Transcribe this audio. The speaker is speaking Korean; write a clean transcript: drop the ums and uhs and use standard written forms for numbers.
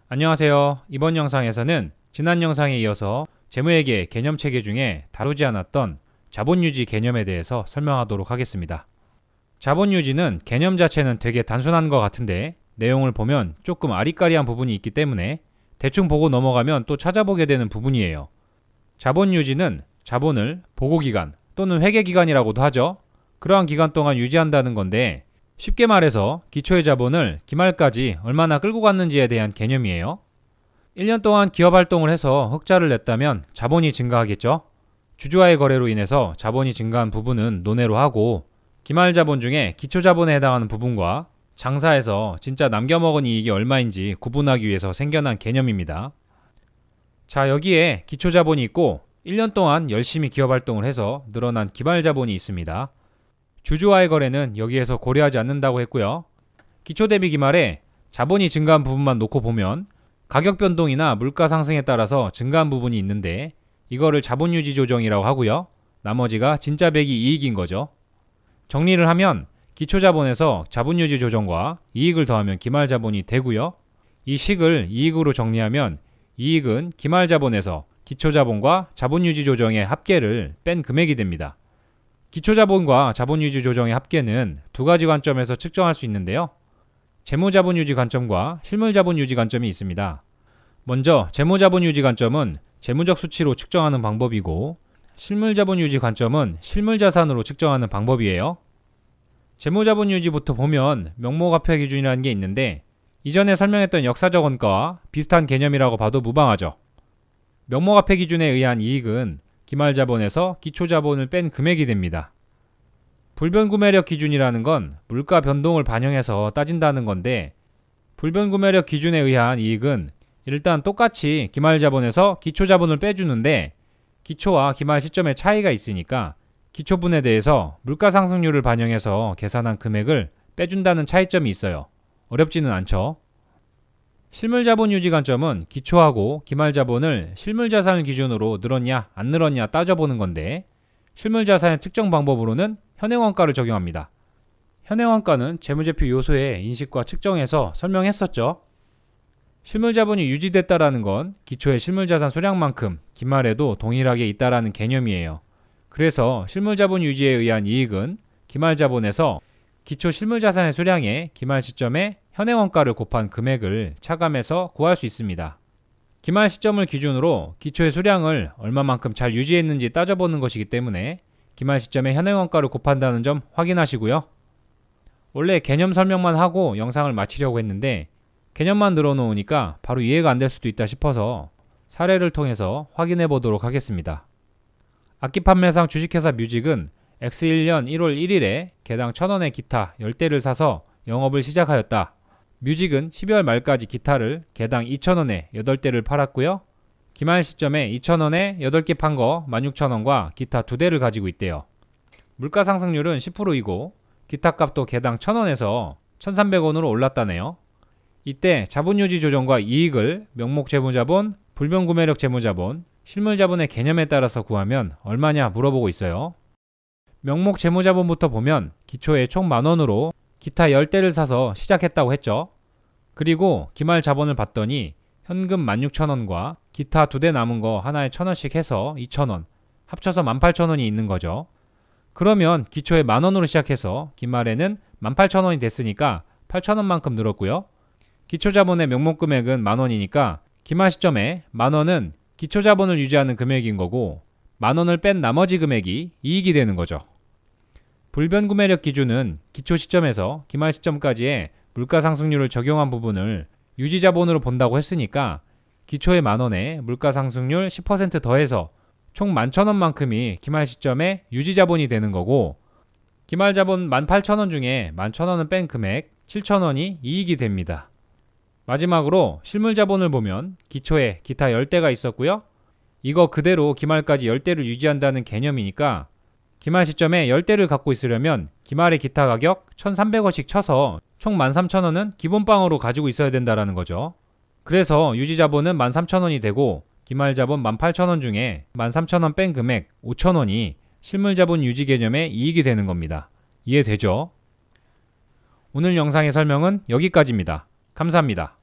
안녕하세요. 이번 영상에서는 지난 영상에 이어서 재무회계 개념체계 중에 다루지 않았던 자본유지 개념에 대해서 설명하도록 하겠습니다. 자본유지는 개념 자체는 되게 단순한 것 같은데 내용을 보면 조금 아리까리한 부분이 있기 때문에 대충 보고 넘어가면 또 찾아보게 되는 부분이에요. 자본유지는 자본을 보고기간 또는 회계기간이라고도 하죠. 그러한 기간 동안 유지한다는 건데 쉽게 말해서 기초의 자본을 기말까지 얼마나 끌고 갔는지에 대한 개념이에요. 1년 동안 기업 활동을 해서 흑자를 냈다면 자본이 증가하겠죠. 주주와의 거래로 인해서 자본이 증가한 부분은 논외로 하고 기말 자본 중에 기초 자본에 해당하는 부분과 장사에서 진짜 남겨먹은 이익이 얼마인지 구분하기 위해서 생겨난 개념입니다. 자, 여기에 기초 자본이 있고 1년 동안 열심히 기업 활동을 해서 늘어난 기말 자본이 있습니다. 주주와의 거래는 여기에서 고려하지 않는다고 했고요. 기초 대비 기말에 자본이 증가한 부분만 놓고 보면 가격 변동이나 물가 상승에 따라서 증가한 부분이 있는데 이거를 자본유지 조정이라고 하고요. 나머지가 진짜 배기 이익인 거죠. 정리를 하면 기초 자본에서 자본유지 조정과 이익을 더하면 기말 자본이 되고요. 이 식을 이익으로 정리하면 이익은 기말 자본에서 기초 자본과 자본유지 조정의 합계를 뺀 금액이 됩니다. 기초자본과 자본유지 조정의 합계는 두 가지 관점에서 측정할 수 있는데요. 재무자본유지 관점과 실물자본유지 관점이 있습니다. 먼저 재무자본유지 관점은 재무적 수치로 측정하는 방법이고 실물자본유지 관점은 실물자산으로 측정하는 방법이에요. 재무자본유지부터 보면 명목화폐 기준이라는 게 있는데 이전에 설명했던 역사적 원가와 비슷한 개념이라고 봐도 무방하죠. 명목화폐 기준에 의한 이익은 기말자본에서 기초자본을 뺀 금액이 됩니다. 불변구매력 기준이라는 건 물가 변동을 반영해서 따진다는 건데 불변구매력 기준에 의한 이익은 일단 똑같이 기말자본에서 기초자본을 빼주는데 기초와 기말 시점의 차이가 있으니까 기초분에 대해서 물가상승률을 반영해서 계산한 금액을 빼준다는 차이점이 있어요. 어렵지는 않죠. 실물자본유지 관점은 기초하고 기말자본을 실물자산을 기준으로 늘었냐 안 늘었냐 따져보는 건데 실물자산의 측정 방법으로는 현행원가를 적용합니다. 현행원가는 재무제표 요소의 인식과 측정에서 설명했었죠. 실물자본이 유지됐다라는 건 기초의 실물자산 수량만큼 기말에도 동일하게 있다라는 개념이에요. 그래서 실물자본 유지에 의한 이익은 기말자본에서 기초 실물자산의 수량에 기말 시점에 현행원가를 곱한 금액을 차감해서 구할 수 있습니다. 기말 시점을 기준으로 기초의 수량을 얼마만큼 잘 유지했는지 따져보는 것이기 때문에 기말 시점에 현행원가를 곱한다는 점 확인하시고요. 원래 개념 설명만 하고 영상을 마치려고 했는데 개념만 늘어놓으니까 바로 이해가 안 될 수도 있다 싶어서 사례를 통해서 확인해 보도록 하겠습니다. 악기판매상 주식회사 뮤직은 X1년 1월 1일에 개당 1,000원의 기타 10대를 사서 영업을 시작하였다. 뮤직은 12월 말까지 기타를 개당 2,000원에 8대를 팔았고요. 기말 시점에 2,000원에 8개 판 거 16,000원과 기타 2대를 가지고 있대요. 물가 상승률은 10%이고 기타 값도 개당 1,000원에서 1,300원으로 올랐다네요. 이때 자본유지 조정과 이익을 명목 재무자본, 불변구매력 재무자본, 실물자본의 개념에 따라서 구하면 얼마냐 물어보고 있어요. 명목 재무자본부터 보면 기초에 총 10,000원으로 기타 10대를 사서 시작했다고 했죠. 그리고 기말 자본을 봤더니 현금 16,000원과 기타 2대 남은 거 하나에 1,000원씩 해서 2,000원, 합쳐서 18,000원이 있는 거죠. 그러면 기초에 10,000원으로 시작해서 기말에는 18,000원이 됐으니까 8,000원만큼 늘었고요. 기초자본의 명목금액은 10,000원이니까 기말 시점에 10,000원은 기초자본을 유지하는 금액인 거고 10,000원을 뺀 나머지 금액이 이익이 되는 거죠. 불변구매력 기준은 기초 시점에서 기말 시점까지의 물가상승률을 적용한 부분을 유지자본으로 본다고 했으니까 기초의 10,000원에 물가상승률 10% 더해서 총 11,000원만큼이 기말 시점에 유지자본이 되는 거고 기말자본 18,000원 중에 11,000원을 뺀 금액 7,000원이 이익이 됩니다. 마지막으로 실물자본을 보면 기초에 기타 10대가 있었고요. 이거 그대로 기말까지 10대를 유지한다는 개념이니까 기말 시점에 10대를 갖고 있으려면 기말의 기타 가격 1,300원씩 쳐서 총 13,000원은 기본빵으로 가지고 있어야 된다라는 거죠. 그래서 유지자본은 13,000원이 되고 기말자본 18,000원 중에 13,000원 뺀 금액 5,000원이 실물자본 유지 개념의 이익이 되는 겁니다. 이해되죠? 오늘 영상의 설명은 여기까지입니다. 감사합니다.